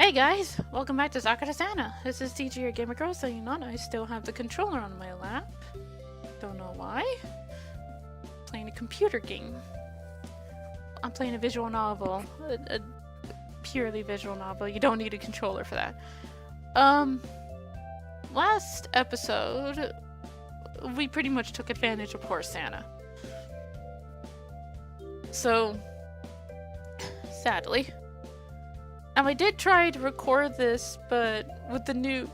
Hey guys, welcome back to Sakura Santa. This is TG your gamer girl saying on. I still have the controller on my lap. Don't know why. Playing a computer game. I'm playing a visual novel. A purely visual novel. You don't need a controller for that. Last episode, we pretty much took advantage of poor Santa. So, sadly. Now I did try to record this, but with the new...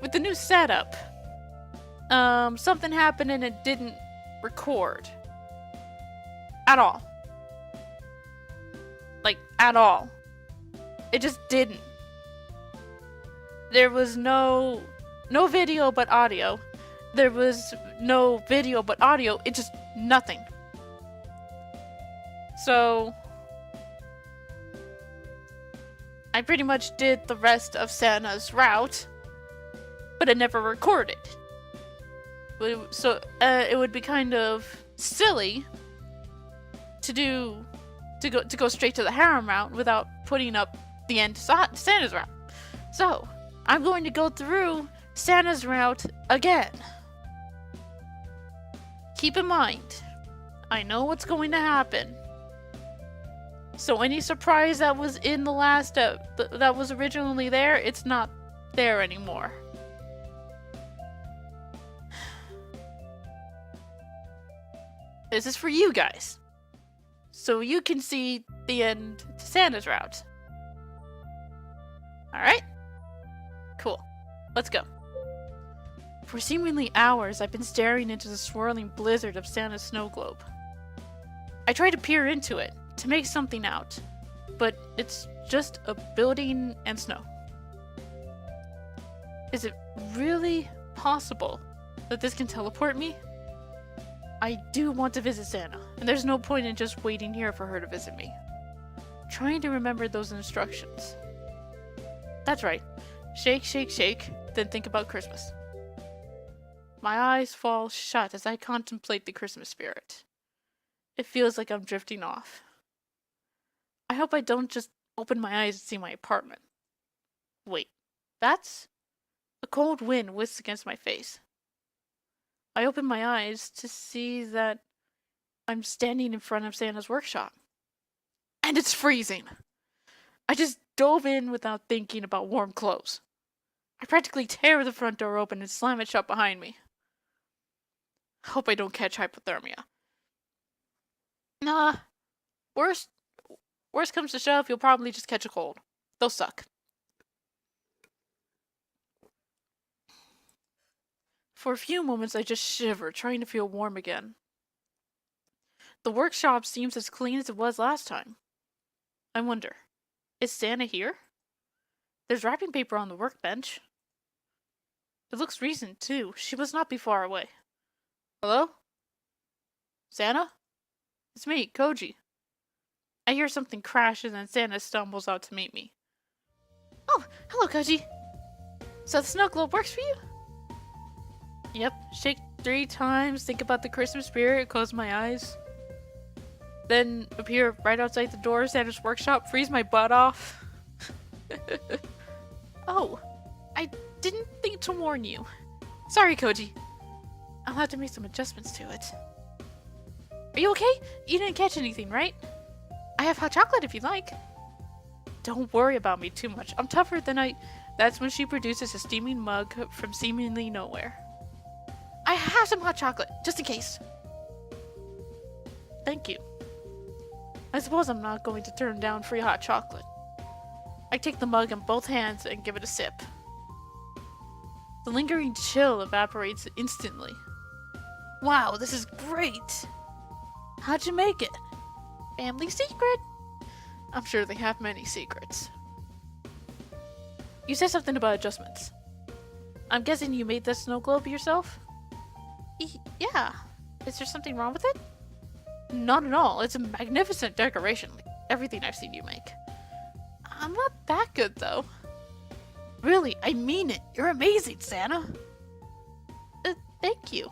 with the new setup, something happened and it didn't record. At all. Like, at all. It just didn't. There was no video but audio. There was no video but audio. It just... nothing. So... I pretty much did the rest of Santa's route, but it never recorded. So it would be kind of silly to go straight to the harem route without putting up the end to Santa's route. So I'm going to go through Santa's route again. Keep in mind, I know what's going to happen. So any surprise that was in the last that was originally there, it's not there anymore. This is for you guys. So you can see the end to Santa's route. Alright? Cool. Let's go. For seemingly hours, I've been staring into the swirling blizzard of Santa's snow globe. I try to peer into it, to make something out, but it's just a building and snow. Is it really possible that this can teleport me? I do want to visit Santa, and there's no point in just waiting here for her to visit me. Trying to remember those instructions. That's right. Shake, shake, shake, then think about Christmas. My eyes fall shut as I contemplate the Christmas spirit. It feels like I'm drifting off. I hope I don't just open my eyes and see my apartment. Wait, that's... A cold wind whisks against my face. I open my eyes to see that I'm standing in front of Santa's workshop. And it's freezing! I just dove in without thinking about warm clothes. I practically tear the front door open and slam it shut behind me. Hope I don't catch hypothermia. Nah, worst comes to shove, you'll probably just catch a cold. They'll suck. For a few moments, I just shiver, trying to feel warm again. The workshop seems as clean as it was last time. I wonder, is Santa here? There's wrapping paper on the workbench. It looks recent, too. She must not be far away. Hello? Santa? It's me, Koji. I hear something crash and then Santa stumbles out to meet me. Oh, hello, Koji. So the snow globe works for you? Yep, shake 3 times, think about the Christmas spirit, close my eyes. Then appear right outside the door of Santa's workshop, freeze my butt off. Oh, I didn't think to warn you. Sorry, Koji. I'll have to make some adjustments to it. Are you okay? You didn't catch anything, right? I have hot chocolate if you'd like. Don't worry about me too much. I'm tougher than I... That's when she produces a steaming mug from seemingly nowhere. I have some hot chocolate, just in case. Thank you. I suppose I'm not going to turn down free hot chocolate. I take the mug in both hands and give it a sip. The lingering chill evaporates instantly. Wow, this is great! How'd you make it? Family secret? I'm sure they have many secrets. You said something about adjustments. I'm guessing you made this snow globe yourself? Yeah. Is there something wrong with it? Not at all. It's a magnificent decoration, like everything I've seen you make. I'm not that good, though. Really, I mean it. You're amazing, Santa. Thank you.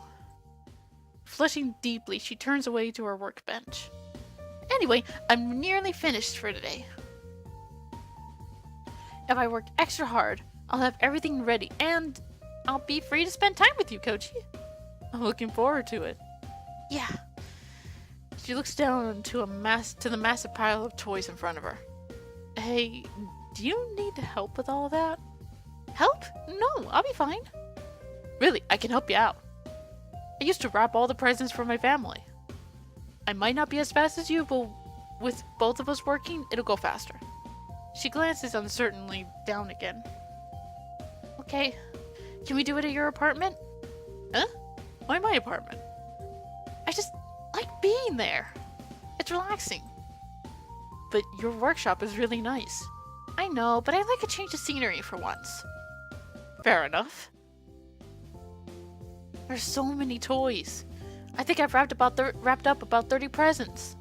Flushing deeply, she turns away to her workbench. Anyway, I'm nearly finished for today. If I work extra hard, I'll have everything ready and I'll be free to spend time with you, Koji. I'm looking forward to it. Yeah. She looks down to the massive pile of toys in front of her. Hey, do you need help with all that? Help? No, I'll be fine. Really, I can help you out. I used to wrap all the presents for my family. I might not be as fast as you, but with both of us working, it'll go faster. She glances uncertainly down again. Okay, can we do it at your apartment? Huh? Why my apartment? I just like being there. It's relaxing. But your workshop is really nice. I know, but I like a change of scenery for once. Fair enough. There's so many toys. I think I've wrapped up about 30 presents.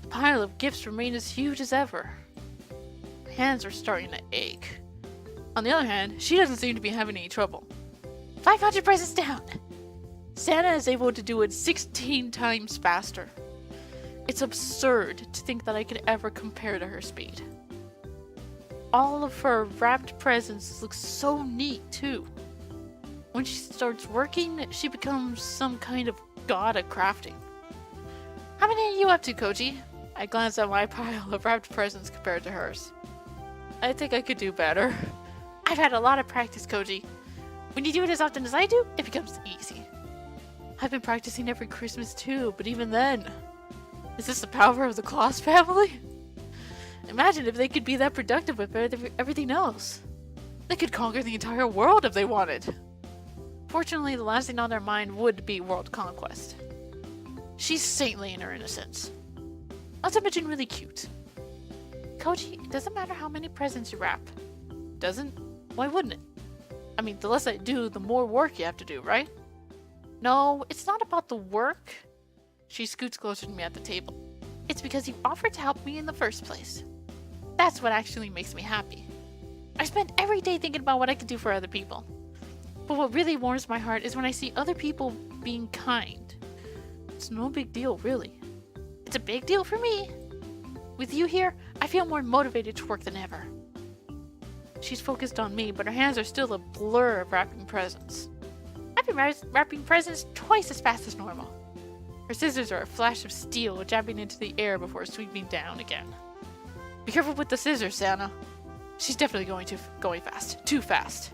The pile of gifts remain as huge as ever. My hands are starting to ache. On the other hand, she doesn't seem to be having any trouble. 500 presents down! Santa is able to do it 16 times faster. It's absurd to think that I could ever compare to her speed. All of her wrapped presents look so neat, too. When she starts working, she becomes some kind of god at crafting. How many are you up to, Koji? I glance at my pile of wrapped presents compared to hers. I think I could do better. I've had a lot of practice, Koji. When you do it as often as I do, it becomes easy. I've been practicing every Christmas too, but even then... Is this the power of the Claus family? Imagine if they could be that productive with everything else. They could conquer the entire world if they wanted. Fortunately, the last thing on their mind would be world conquest. She's saintly in her innocence. Not to mention really cute. Koji, it doesn't matter how many presents you wrap. Doesn't? Why wouldn't it? I mean, the less I do, the more work you have to do, right? No, it's not about the work. She scoots closer to me at the table. It's because you offered to help me in the first place. That's what actually makes me happy. I spend every day thinking about what I could do for other people. But what really warms my heart is when I see other people being kind. It's no big deal, really. It's a big deal for me. With you here, I feel more motivated to work than ever. She's focused on me, but her hands are still a blur of wrapping presents. I've been wrapping presents twice as fast as normal. Her scissors are a flash of steel jabbing into the air before sweeping down again. Be careful with the scissors, Santa. She's definitely going fast. Too fast.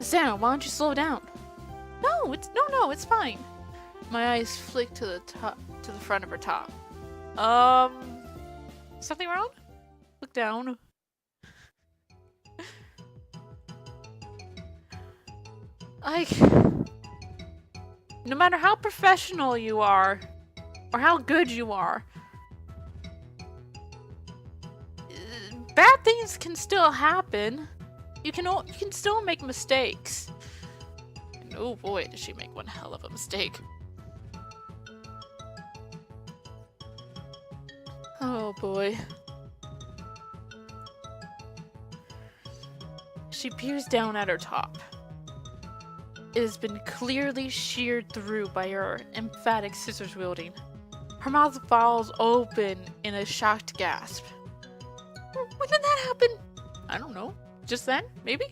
Santa, why don't you slow down? No, it's fine. My eyes flick to the front of her top. Something wrong? Look down. No matter how professional you are, or how good you are, bad things can still happen. You can still make mistakes. And oh boy, does she make one hell of a mistake. Oh boy. She peers down at her top. It has been clearly sheared through by her emphatic scissors wielding. Her mouth falls open in a shocked gasp. When did that happen? I don't know. Just then? Maybe?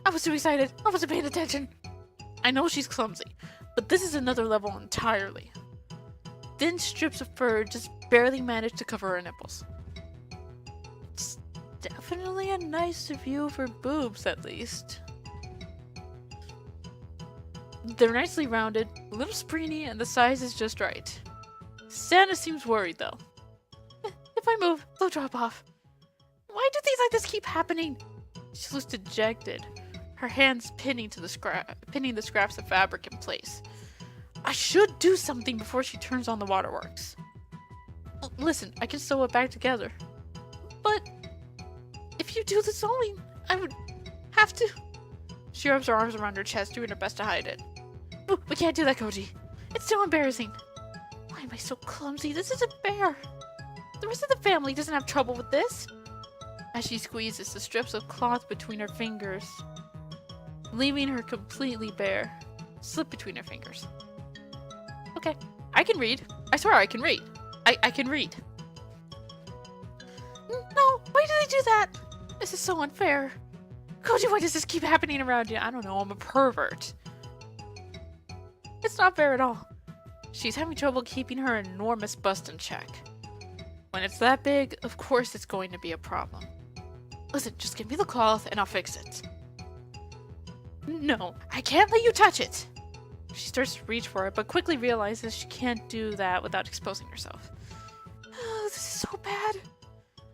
I was too excited. I wasn't paying attention. I know she's clumsy, but this is another level entirely. Thin strips of fur just barely manage to cover her nipples. It's definitely a nice view of her boobs, at least. They're nicely rounded, a little spreeny, and the size is just right. Santa seems worried, though. If I move, they'll drop off. Why do things like this keep happening? She looks dejected, her hands pinning the scraps of fabric in place. I should do something before she turns on the waterworks. Listen, I can sew it back together. But if you do the sewing, I would have to... She wraps her arms around her chest, doing her best to hide it. We can't do that, Koji. It's too embarrassing. Why am I so clumsy? This isn't fair. The rest of the family doesn't have trouble with this. As she squeezes the strips of cloth between her fingers, leaving her completely bare, slip between her fingers. Okay, I can read. I swear I can read. I can read. Why do they do that? This is so unfair. Koji, why does this keep happening around you? I don't know, I'm a pervert. It's not fair at all. She's having trouble keeping her enormous bust in check. When it's that big, of course it's going to be a problem. Listen, just give me the cloth and I'll fix it. No, I can't let you touch it. She starts to reach for it, but quickly realizes she can't do that without exposing herself. Oh, this is so bad.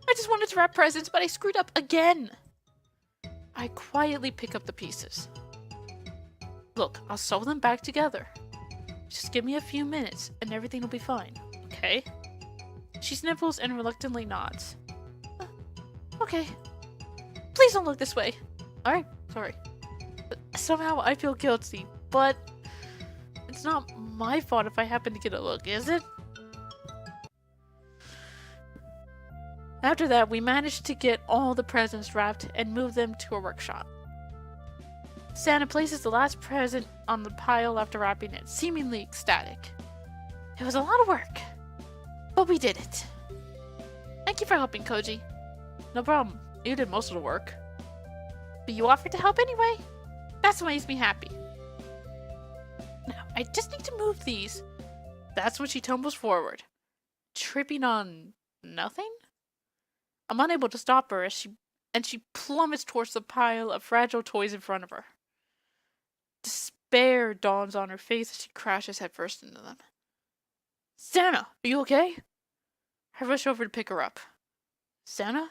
I just wanted to wrap presents, but I screwed up again. I quietly pick up the pieces. Look, I'll sew them back together. Just give me a few minutes and everything will be fine, okay? She sniffles and reluctantly nods. Okay. Please don't look this way. Alright, sorry. Somehow I feel guilty, but it's not my fault if I happen to get a look, is it? After that, we managed to get all the presents wrapped and move them to a workshop. Santa places the last present on the pile after wrapping it, seemingly ecstatic. It was a lot of work, but we did it. Thank you for helping, Koji. No problem. You did most of the work. But you offered to help anyway. That's what makes me happy. Now, I just need to move these. That's when she tumbles forward, tripping on nothing? I'm unable to stop her as she plummets towards the pile of fragile toys in front of her. Despair dawns on her face as she crashes headfirst into them. Santa, are you okay? I rush over to pick her up. Santa?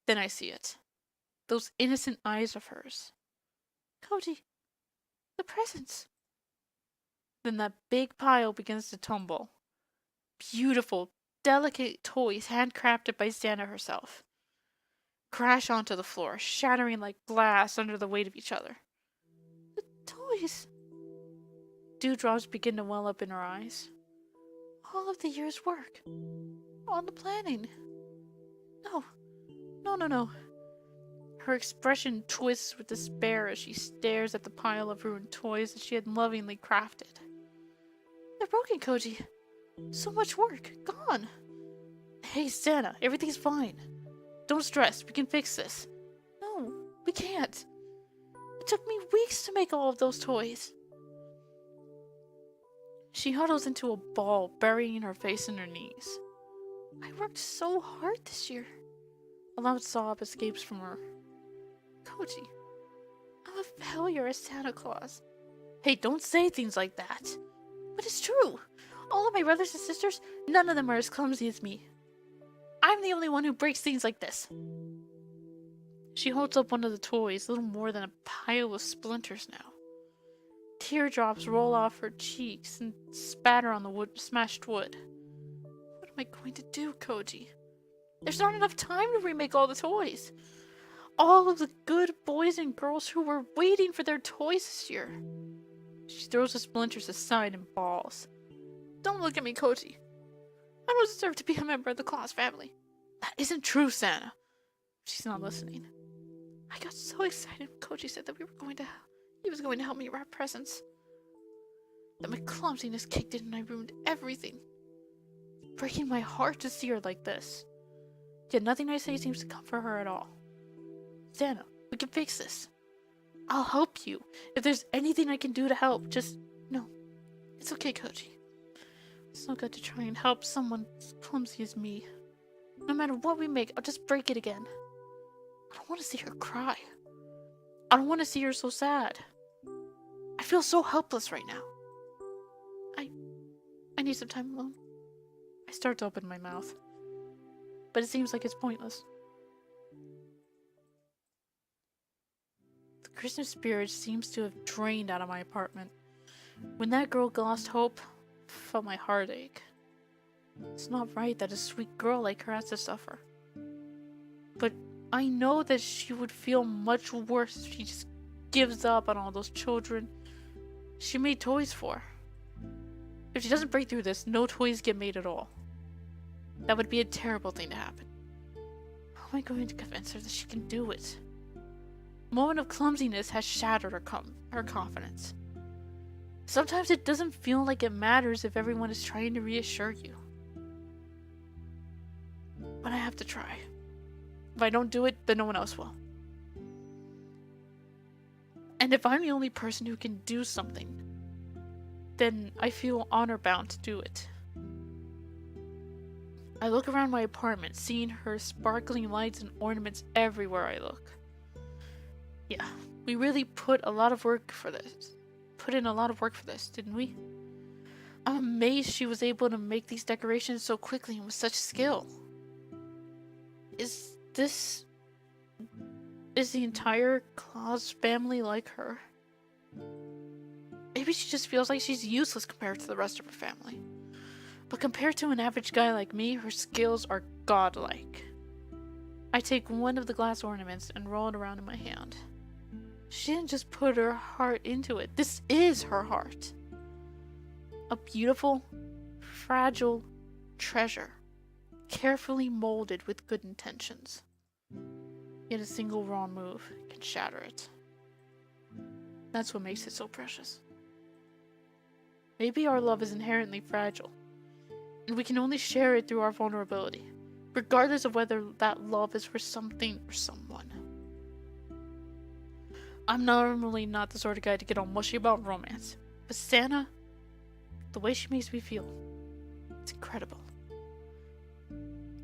Then I see it. Those innocent eyes of hers. Koji, the presents. Then that big pile begins to tumble. Beautiful, delicate toys handcrafted by Santa herself crash onto the floor, shattering like glass under the weight of each other. The toys. Dewdrops begin to well up in her eyes. All of the year's work. All the planning. No. No. Her expression twists with despair as she stares at the pile of ruined toys that she had lovingly crafted. They're broken, Koji. So much work. Gone. Hey, Santa, everything's fine. Don't stress. We can fix this. No, we can't. It took me weeks to make all of those toys. She huddles into a ball, burying her face in her knees. I worked so hard this year. A loud sob escapes from her. Koji, I'm a failure as Santa Claus. Hey, don't say things like that. But it's true. All of my brothers and sisters, none of them are as clumsy as me. I'm the only one who breaks things like this. She holds up one of the toys, little more than a pile of splinters now. Teardrops roll off her cheeks and spatter on the smashed wood. What am I going to do, Koji? There's not enough time to remake all the toys. All of the good boys and girls who were waiting for their toys this year. She throws the splinters aside and bawls. Don't look at me, Koji. I don't deserve to be a member of the Claus family. That isn't true, Santa. She's not listening. I got so excited when Koji said that he was going to help me wrap presents. Then my clumsiness kicked in and I ruined everything. It's breaking my heart to see her like this. Yet nothing I say seems to comfort her at all. Santa, we can fix this. I'll help you. If there's anything I can do to help, just... No. It's okay, Koji. It's no good to try and help someone as clumsy as me. No matter what we make, I'll just break it again. I don't want to see her cry. I don't want to see her so sad. I feel so helpless right now. I need some time alone. I start to open my mouth. But it seems like it's pointless. The Christmas spirit seems to have drained out of my apartment. When that girl lost hope, I felt my heart ache. It's not right that a sweet girl like her has to suffer. But I know that she would feel much worse if she just gives up on all those children she made toys for. If she doesn't break through this, no toys get made at all. That would be a terrible thing to happen. How am I going to convince her that she can do it? A moment of clumsiness has shattered her confidence. Sometimes it doesn't feel like it matters if everyone is trying to reassure you. But I have to try. If I don't do it, then no one else will. And if I'm the only person who can do something, then I feel honor-bound to do it. I look around my apartment, seeing her sparkling lights and ornaments everywhere I look. Yeah, we really put in a lot of work for this, didn't we? I'm amazed she was able to make these decorations so quickly and with such skill. Is the entire Claus family like her? Maybe she just feels like she's useless compared to the rest of her family. But compared to an average guy like me, her skills are godlike. I take one of the glass ornaments and roll it around in my hand. She didn't just put her heart into it. This is her heart. A beautiful, fragile treasure, carefully molded with good intentions. Yet a single wrong move can shatter it. That's what makes it so precious. Maybe our love is inherently fragile, and we can only share it through our vulnerability, regardless of whether that love is for something or someone. I'm normally not the sort of guy to get all mushy about romance, but Santa, the way she makes me feel, it's incredible.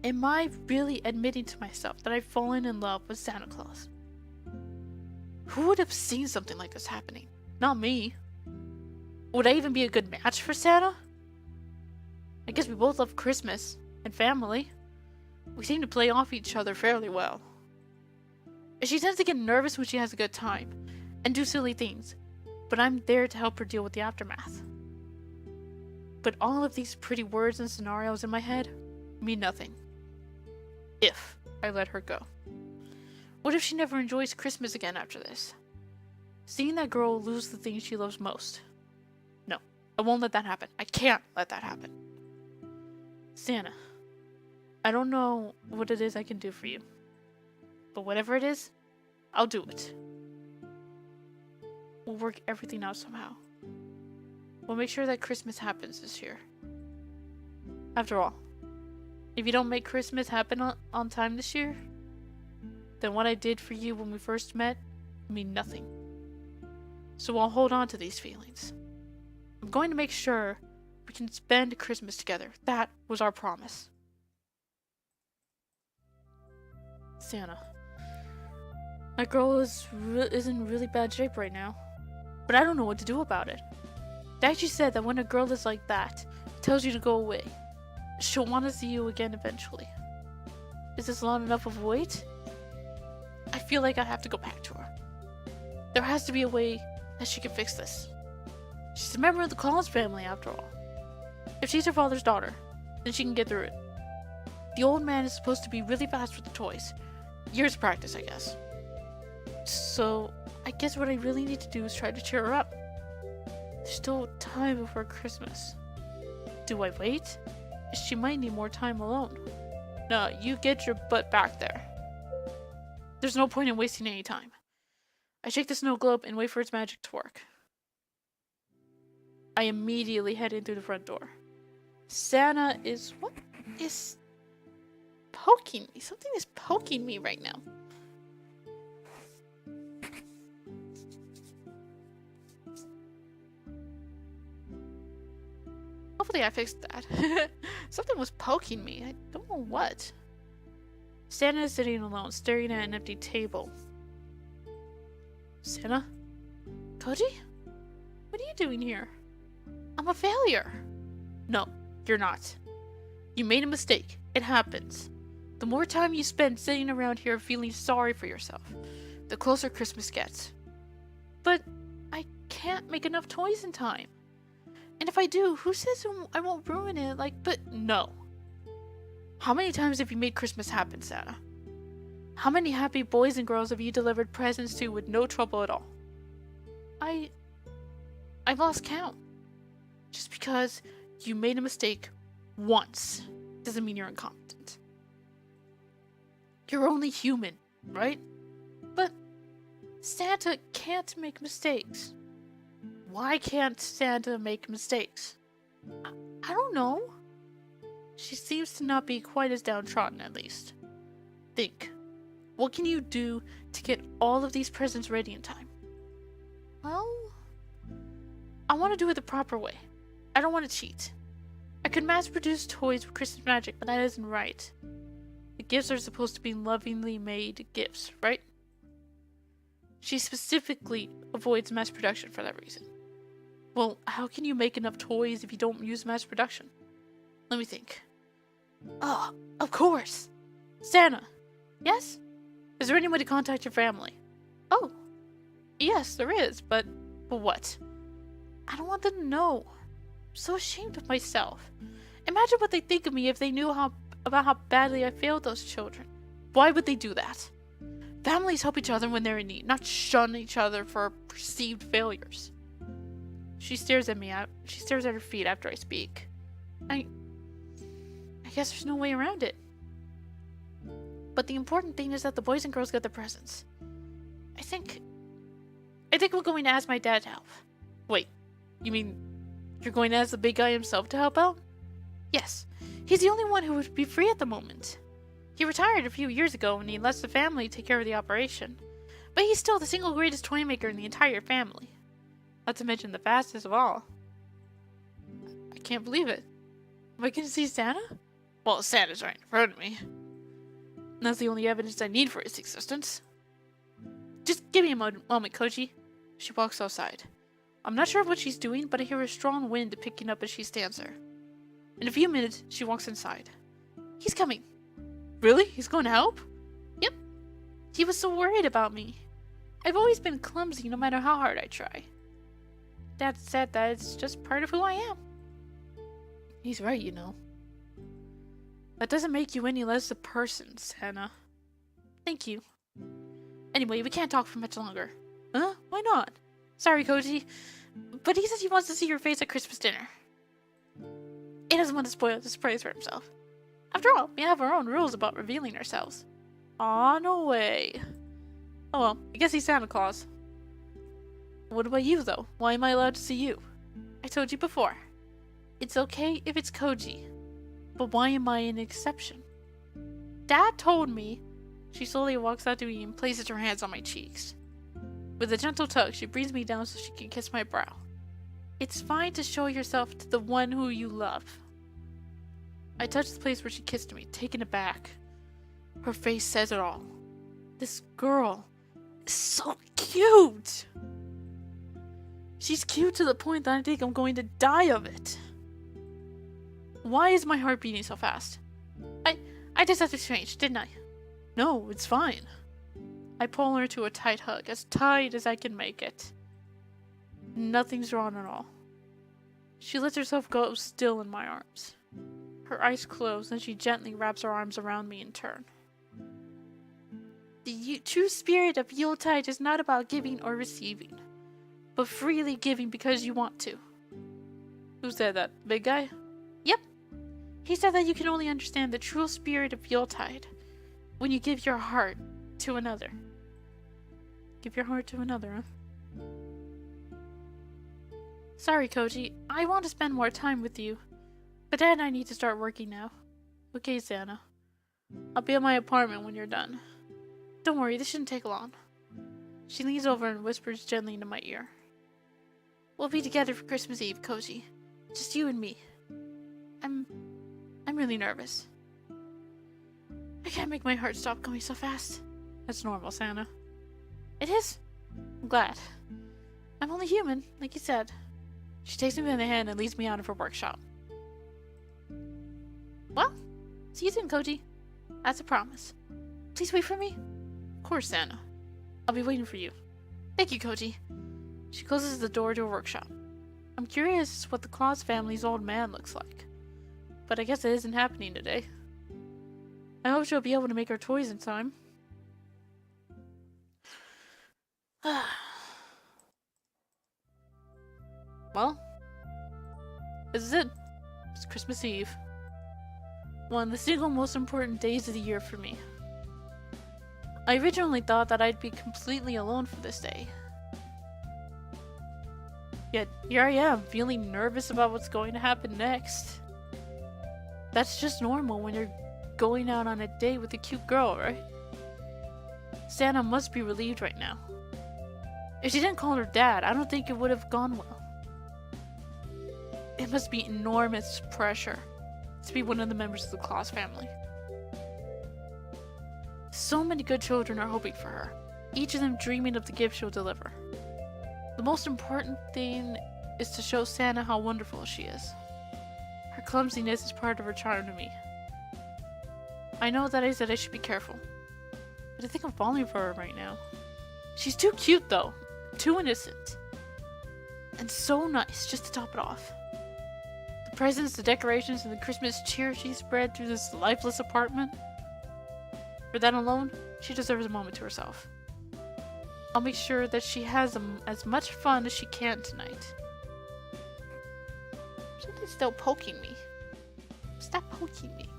Am I really admitting to myself that I've fallen in love with Santa Claus? Who would have seen something like this happening? Not me. Would I even be a good match for Santa? I guess we both love Christmas and family. We seem to play off each other fairly well. She tends to get nervous when she has a good time and do silly things, but I'm there to help her deal with the aftermath. But all of these pretty words and scenarios in my head mean nothing if I let her go. What if she never enjoys Christmas again after this? Seeing that girl lose the thing she loves most. No, I won't let that happen. I can't let that happen. Santa, I don't know what it is I can do for you, but whatever it is, I'll do it. We'll work everything out somehow. We'll make sure that Christmas happens this year. After all, if you don't make Christmas happen on time this year, then what I did for you when we first met will mean nothing. So I'll hold on to these feelings. I'm going to make sure we can spend Christmas together. That was our promise. Santa, my girl is in really bad shape right now, but I don't know what to do about it. Daichi said that when a girl is like that, tells you to go away, she'll want to see you again eventually. Is this long enough of a wait? I feel like I have to go back to her. There has to be a way that she can fix this. She's a member of the Claus family after all. If she's her father's daughter, then she can get through it. The old man is supposed to be really fast with the toys. Years of practice, I guess. So, I guess what I really need to do is try to cheer her up. There's still time before Christmas. Do I wait? She might need more time alone. No, you get your butt back there. There's no point in wasting any time. I shake the snow globe and wait for its magic to work. I immediately head in through the front door. Santa is... what is poking me? Something is poking me right now. Hopefully I fixed that. Something was poking me. I don't know what. Santa is sitting alone, staring at an empty table. Santa? Koji? What are you doing here? I'm a failure. No, you're not. You made a mistake. It happens. The more time you spend sitting around here feeling sorry for yourself, the closer Christmas gets. But I can't make enough toys in time. And if I do, who says I won't ruin it? But no. How many times have you made Christmas happen, Santa? How many happy boys and girls have you delivered presents to with no trouble at all? I've lost count. Just because you made a mistake once doesn't mean you're incompetent. You're only human, right? But Santa can't make mistakes. Why can't Santa make mistakes? I don't know. She seems to not be quite as downtrodden, at least. Think. What can you do to get all of these presents ready in time? Well, I want to do it the proper way. I don't want to cheat. I could mass produce toys with Christmas magic, but that isn't right. The gifts are supposed to be lovingly made gifts, right? She specifically avoids mass production for that reason. Well, how can you make enough toys if you don't use mass production? Let me think. Oh, of course! Santa! Yes? Is there any way to contact your family? Oh, yes, there is, but what? I don't want them to know. I'm so ashamed of myself. Imagine what they'd think of me if they knew about how badly I failed those children. Why would they do that? Families help each other when they're in need, not shun each other for perceived failures. She stares at me. She stares at her feet after I speak. I guess there's no way around it. But the important thing is that the boys and girls get the presents. I think we're going to ask my dad to help. Wait, you mean you're going to ask the big guy himself to help out? Yes, he's the only one who would be free at the moment. He retired a few years ago and he lets the family take care of the operation. But he's still the single greatest toy maker in the entire family. Not to mention the fastest of all. I can't believe it. Am I going to see Santa? Well, Santa's right in front of me. And that's the only evidence I need for his existence. Just give me a moment, Koji. She walks outside. I'm not sure what she's doing, but I hear a strong wind picking up as she stands there. In a few minutes, she walks inside. He's coming. Really? He's going to help? Yep. He was so worried about me. I've always been clumsy no matter how hard I try. Dad said that it's just part of who I am. He's right, you know. That doesn't make you any less a person, Santa. Thank you. Anyway, we can't talk for much longer. Huh? Why not? Sorry, Koji. But he says he wants to see your face at Christmas dinner. He doesn't want to spoil the surprise for himself. After all, we have our own rules about revealing ourselves. Aw, no way. Oh well, I guess he's Santa Claus. What about you, though? Why am I allowed to see you? I told you before. It's okay if it's Koji. But why am I an exception? Dad told me. She slowly walks out to me and places her hands on my cheeks. With a gentle tug, she brings me down so she can kiss my brow. It's fine to show yourself to the one who you love. I touch the place where she kissed me, taken aback. Her face says it all. This girl is so cute! She's cute to the point that I think I'm going to die of it. Why is my heart beating so fast? I just had to change, didn't I? No, it's fine. I pull her to a tight hug, as tight as I can make it. Nothing's wrong at all. She lets herself go still in my arms. Her eyes close, and she gently wraps her arms around me in turn. The true spirit of Yuletide is not about giving or receiving, but freely giving because you want to. Who said that? Big guy? Yep. He said that you can only understand the true spirit of Yuletide when you give your heart to another. Give your heart to another, huh? Sorry, Koji. I want to spend more time with you. But Dad and I need to start working now. Okay, Santa. I'll be at my apartment when you're done. Don't worry, this shouldn't take long. She leans over and whispers gently into my ear. We'll be together for Christmas Eve, Koji. Just you and me. I'm really nervous. I can't make my heart stop going so fast. That's normal, Santa. It is? I'm glad. I'm only human, like you said. She takes me by the hand and leads me out of her workshop. Well, see you soon, Koji. That's a promise. Please wait for me. Of course, Santa. I'll be waiting for you. Thank you, Koji. She closes the door to her workshop. I'm curious what the Claus family's old man looks like. But I guess it isn't happening today. I hope she'll be able to make her toys in time. Well, this is it. It's Christmas Eve. One of the single most important days of the year for me. I originally thought that I'd be completely alone for this day. Yet, here I am, feeling nervous about what's going to happen next. That's just normal when you're going out on a date with a cute girl, right? Santa must be relieved right now. If she didn't call her dad, I don't think it would have gone well. It must be enormous pressure to be one of the members of the Claus family. So many good children are hoping for her, each of them dreaming of the gift she'll deliver. The most important thing is to show Santa how wonderful she is. Her clumsiness is part of her charm to me. I know that I said I should be careful, but I think I'm falling for her right now. She's too cute though, too innocent, and so nice just to top it off. The presents, the decorations, and the Christmas cheer she spread through this lifeless apartment. For that alone, she deserves a moment to herself. I'll make sure that she has as much fun as she can tonight. Something's still poking me. Stop poking me.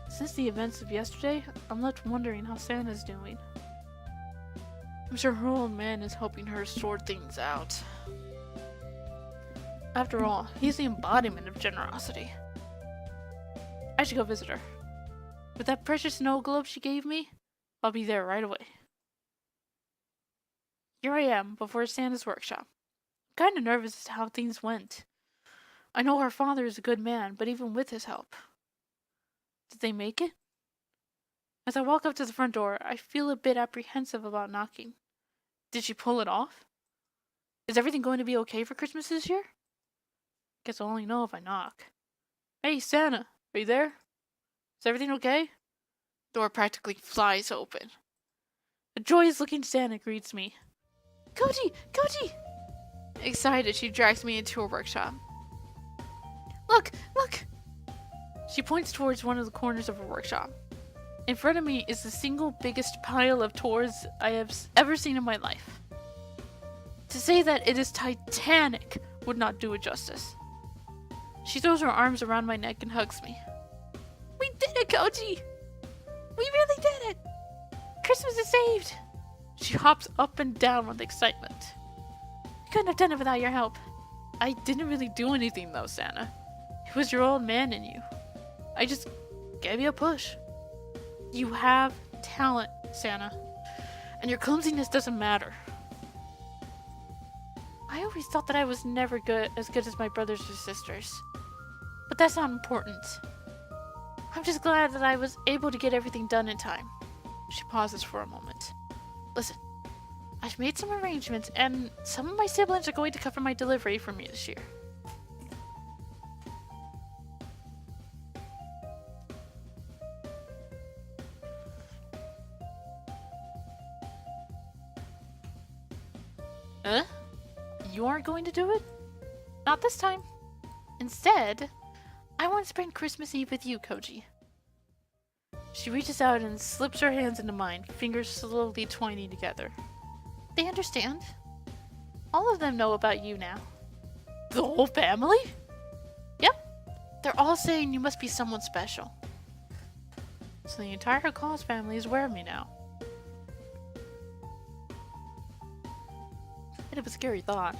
Since the events of yesterday, I'm left wondering how Santa's doing. I'm sure her old man is helping her sort things out. After all, he's the embodiment of generosity. I should go visit her. With that precious snow globe she gave me, I'll be there right away. Here I am, before Santa's workshop. I'm kinda nervous as to how things went. I know her father is a good man, but even with his help. Did they make it? As I walk up to the front door, I feel a bit apprehensive about knocking. Did she pull it off? Is everything going to be okay for Christmas this year? Guess I'll only know if I knock. Hey, Santa, are you there? Is everything okay? Door practically flies open. A joyous-looking Santa greets me. Koji! Koji! Excited, she drags me into her workshop. Look! Look! She points towards one of the corners of her workshop. In front of me is the single biggest pile of toys I have ever seen in my life. To say that it is titanic would not do it justice. She throws her arms around my neck and hugs me. We did it, Koji! We really did it! Christmas is saved! She hops up and down with excitement. I couldn't have done it without your help. I didn't really do anything though, Santa. It was your old man in you. I just gave you a push. You have talent, Santa, and your clumsiness doesn't matter. I always thought that I was never as good as my brothers or sisters, but that's not important. I'm just glad that I was able to get everything done in time. She pauses for a moment. Listen, I've made some arrangements, and some of my siblings are going to cover my delivery for me this year. Huh? You aren't going to do it? Not this time. Instead, I want to spend Christmas Eve with you, Koji. She reaches out and slips her hands into mine, fingers slowly twining together. They understand. All of them know about you now. The whole family? Yep. They're all saying you must be someone special. So the entire Claus family is aware of me now. Bit of a scary thought.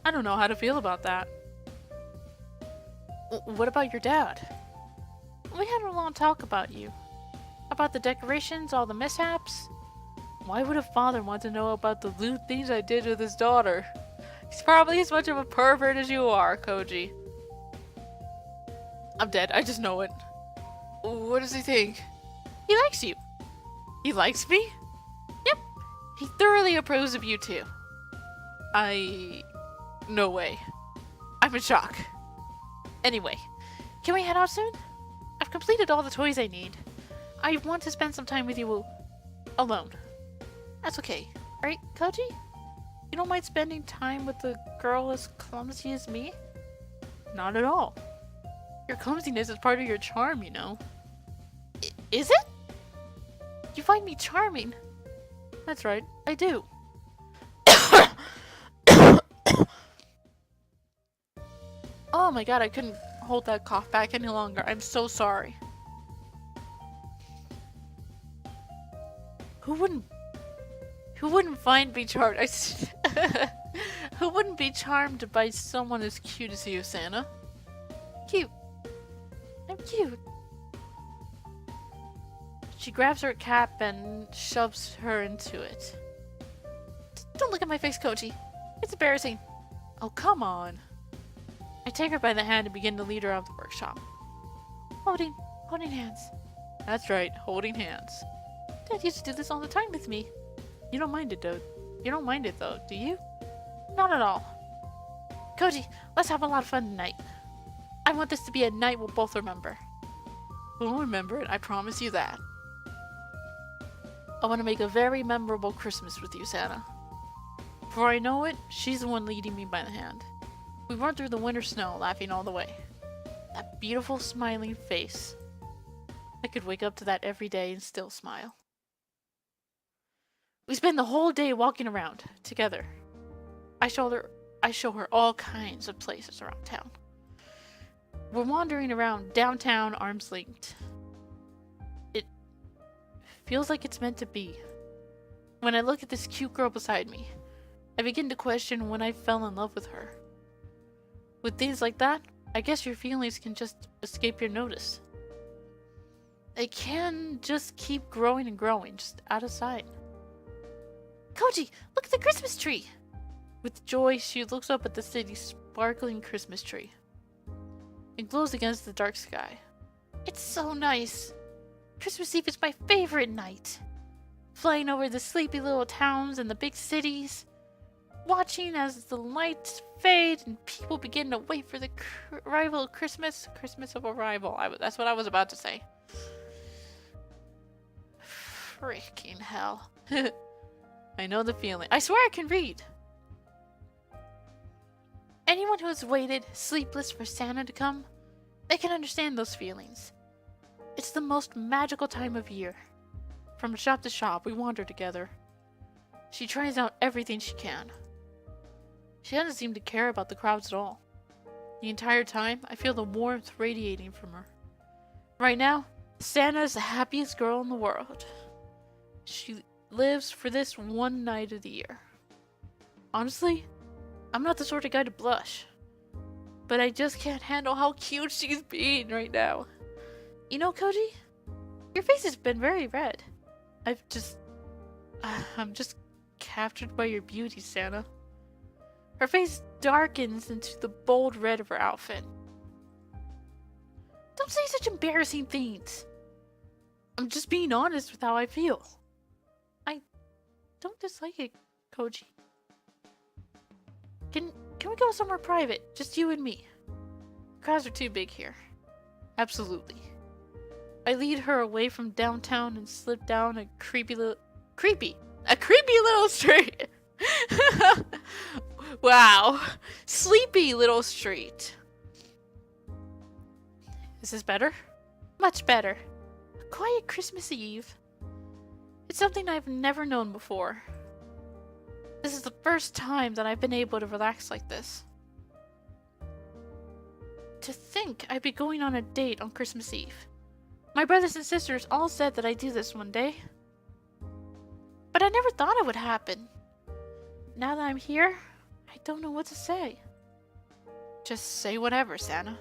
I don't know how to feel about that. What about your dad? We had a long talk about you. About the decorations, all the mishaps. Why would a father want to know about the lewd things I did with his daughter? He's probably as much of a pervert as you are, Koji. I'm dead, I just know it. What does he think? He likes you. He likes me? Yep. He thoroughly approves of you too. No way. I'm in shock. Anyway, can we head out soon? I've completed all the toys I need. I want to spend some time with you alone. That's okay, right, Koji? You don't mind spending time with a girl as clumsy as me? Not at all. Your clumsiness is part of your charm, you know. Is it? You find me charming. That's right, I do. Oh my god, I couldn't hold that cough back any longer. I'm so sorry. Who wouldn't find me charmed? Who wouldn't be charmed by someone as cute as you, Santa? Cute. cute. She grabs her cap and shoves her into it. Don't look at my face, Koji. It's embarrassing. Oh, come on. I take her by the hand and begin to lead her out of the workshop. Holding hands. That's right, holding hands. Dad used to do this all the time with me. You don't mind it, though. You don't mind it, though, do you? Not at all. Koji, let's have a lot of fun tonight. I want this to be a night we'll both remember. We'll remember it, I promise you that. I want to make a very memorable Christmas with you, Santa. Before I know it, she's the one leading me by the hand. We run through the winter snow, laughing all the way. That beautiful, smiling face. I could wake up to that every day and still smile. We spend the whole day walking around, together. I show her all kinds of places around town. We're wandering around downtown, arms linked. It feels like it's meant to be. When I look at this cute girl beside me, I begin to question when I fell in love with her. With things like that, I guess your feelings can just escape your notice. They can just keep growing and growing, just out of sight. Koji, look at the Christmas tree! With joy, she looks up at the city's sparkling Christmas tree. It glows against the dark sky. It's so nice! Christmas Eve is my favorite night! Flying over the sleepy little towns and the big cities. Watching as the lights fade and people begin to wait for the arrival of Christmas. Christmas of arrival. That's what I was about to say. Freaking hell. I know the feeling. I swear I can read. Anyone who has waited, sleepless for Santa to come, they can understand those feelings. It's the most magical time of year. From shop to shop, we wander together. She tries out everything she can. She doesn't seem to care about the crowds at all. The entire time, I feel the warmth radiating from her. Right now, Santa is the happiest girl in the world. She lives for this one night of the year. Honestly, I'm not the sort of guy to blush. But I just can't handle how cute she's being right now. You know, Koji? Your face has been very red. I'm just captured by your beauty, Santa. Her face darkens into the bold red of her outfit. Don't say such embarrassing things. I'm just being honest with how I feel. I don't dislike it, Koji. Can we go somewhere private? Just you and me. Crowds are too big here. Absolutely. I lead her away from downtown and slip down a creepy little street. Wow. Sleepy little street. Is this better? Much better. A quiet Christmas Eve. It's something I've never known before. This is the first time that I've been able to relax like this. To think I'd be going on a date on Christmas Eve. My brothers and sisters all said that I'd do this one day. But I never thought it would happen. Now that I'm here, I don't know what to say. Just say whatever, Santa.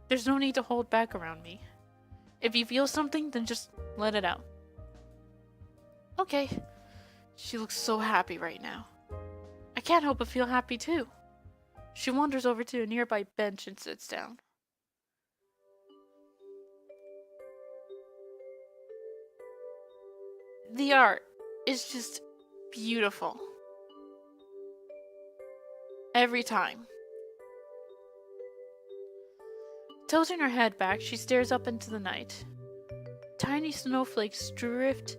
There's no need to hold back around me. If you feel something, then just let it out. Okay. She looks so happy right now. I can't help but feel happy too. She wanders over to a nearby bench and sits down. The art is just beautiful. Every time. Tilting her head back, she stares up into the night. Tiny snowflakes drift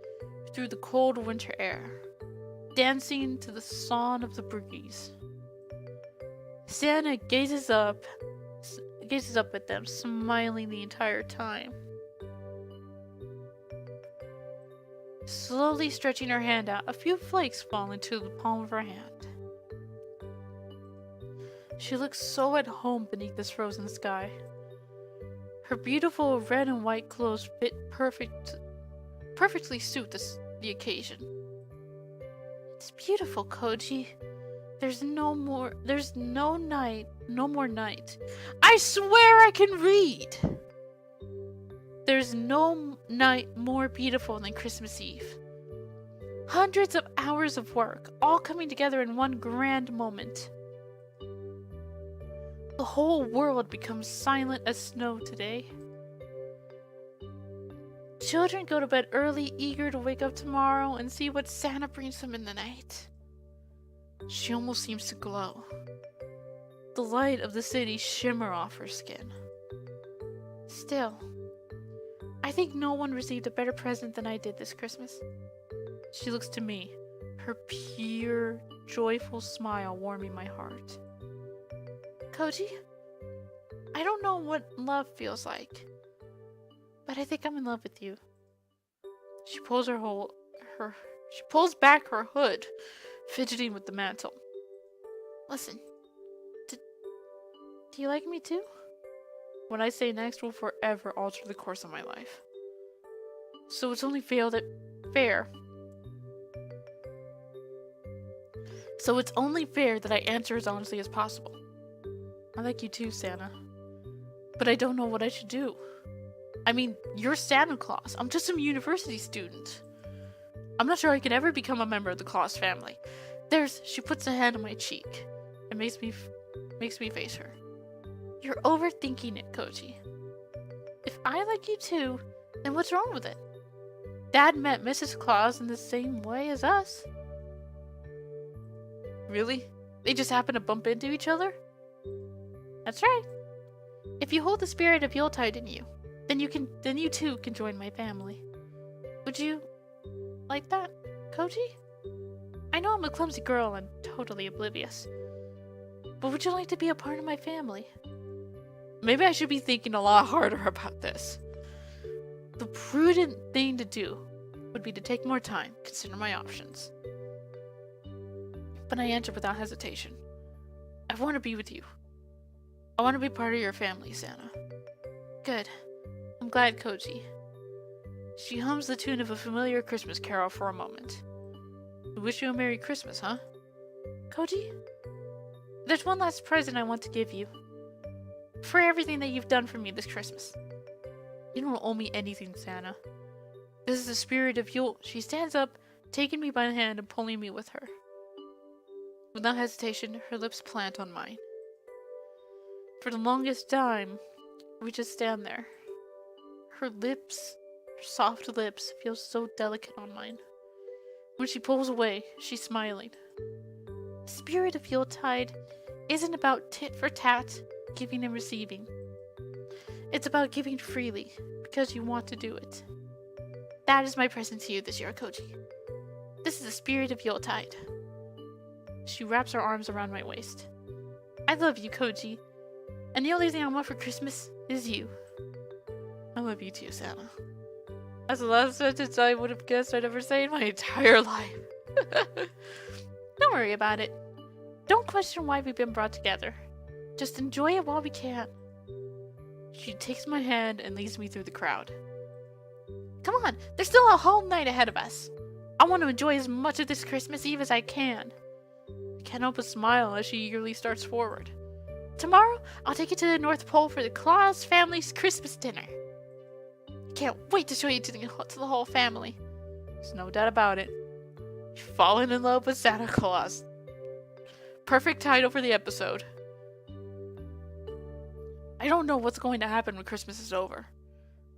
through the cold winter air, dancing to the song of the breeze. Santa gazes up at them, smiling the entire time. Slowly stretching her hand out, a few flakes fall into the palm of her hand. She looks so at home beneath this frozen sky. Her beautiful red and white clothes fit perfectly suit the occasion. It's beautiful, Koji. There's no more night. I swear I can read! There's no night more beautiful than Christmas Eve. Hundreds of hours of work, all coming together in one grand moment. The whole world becomes silent as snow today. Children go to bed early, eager to wake up tomorrow and see what Santa brings them in the night. She almost seems to glow. The light of the city shimmer off her skin. Still, I think no one received a better present than I did this Christmas. She looks to me, her pure, joyful smile warming my heart. Koji, I don't know what love feels like, but I think I'm in love with you. She pulls she pulls back her hood, fidgeting with the mantle. Listen, do you like me too? What I say next will forever alter the course of my life. So it's only fair that I answer as honestly as possible. I like you too, Santa. But I don't know what I should do. I mean, you're Santa Claus. I'm just some university student. I'm not sure I could ever become a member of the Claus family. She puts a hand on my cheek and makes me face her. You're overthinking it, Koji. If I like you too, then what's wrong with it? Dad met Mrs. Claus in the same way as us. Really? They just happen to bump into each other? That's right. If you hold the spirit of Yuletide in you, then you too can join my family. Would you like that, Koji? I know I'm a clumsy girl and totally oblivious, but would you like to be a part of my family? Maybe I should be thinking a lot harder about this. The prudent thing to do would be to take more time, consider my options. But I answered without hesitation. I want to be with you. I want to be part of your family, Santa. Good. I'm glad, Koji. She hums the tune of a familiar Christmas carol for a moment. We wish you a Merry Christmas, huh? Koji? There's one last present I want to give you. For everything that you've done for me this Christmas. You don't owe me anything, Santa. This is the spirit of Yule. She stands up, taking me by the hand and pulling me with her. Without hesitation, her lips plant on mine. For the longest time, we just stand there. Her soft lips, feel so delicate on mine. When she pulls away, she's smiling. The spirit of Yuletide isn't about tit for tat, giving and receiving. It's about giving freely, because you want to do it. That is my present to you this year, Koji. This is the spirit of Yuletide. She wraps her arms around my waist. I love you, Koji. And the only thing I want for Christmas is you. I love you too, Santa. That's the last sentence I would have guessed I'd ever say in my entire life. Don't worry about it. Don't question why we've been brought together. Just enjoy it while we can. She takes my hand and leads me through the crowd. Come on, there's still a whole night ahead of us. I want to enjoy as much of this Christmas Eve as I can. I can't help but smile as she eagerly starts forward. Tomorrow, I'll take you to the North Pole for the Claus family's Christmas dinner. I can't wait to show you to the whole family. There's no doubt about it. You've fallen in love with Santa Claus. Perfect title for the episode. I don't know what's going to happen when Christmas is over,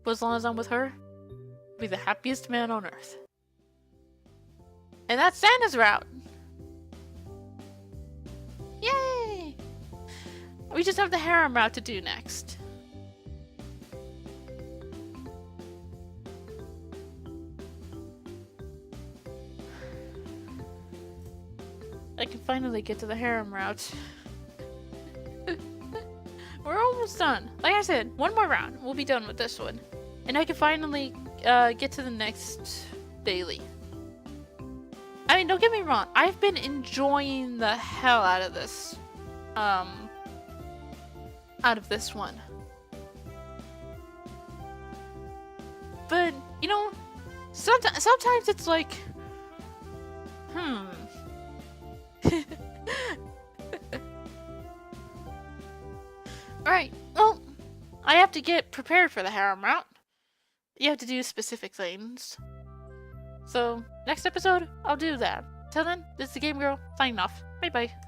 but as long as I'm with her, I'll be the happiest man on earth. And that's Santa's route. Yay! We just have the harem route to do next. I can finally get to the harem route. We're almost done. Like I said, one more round. We'll be done with this one. And I can finally get to the next daily. I mean, don't get me wrong. I've been enjoying the hell out of this. Out of this one. But, you know, sometimes it's like, Alright, well, I have to get prepared for the harem route. You have to do specific things. So, next episode, I'll do that. Till then, this is the Game Girl, signing off. Bye bye.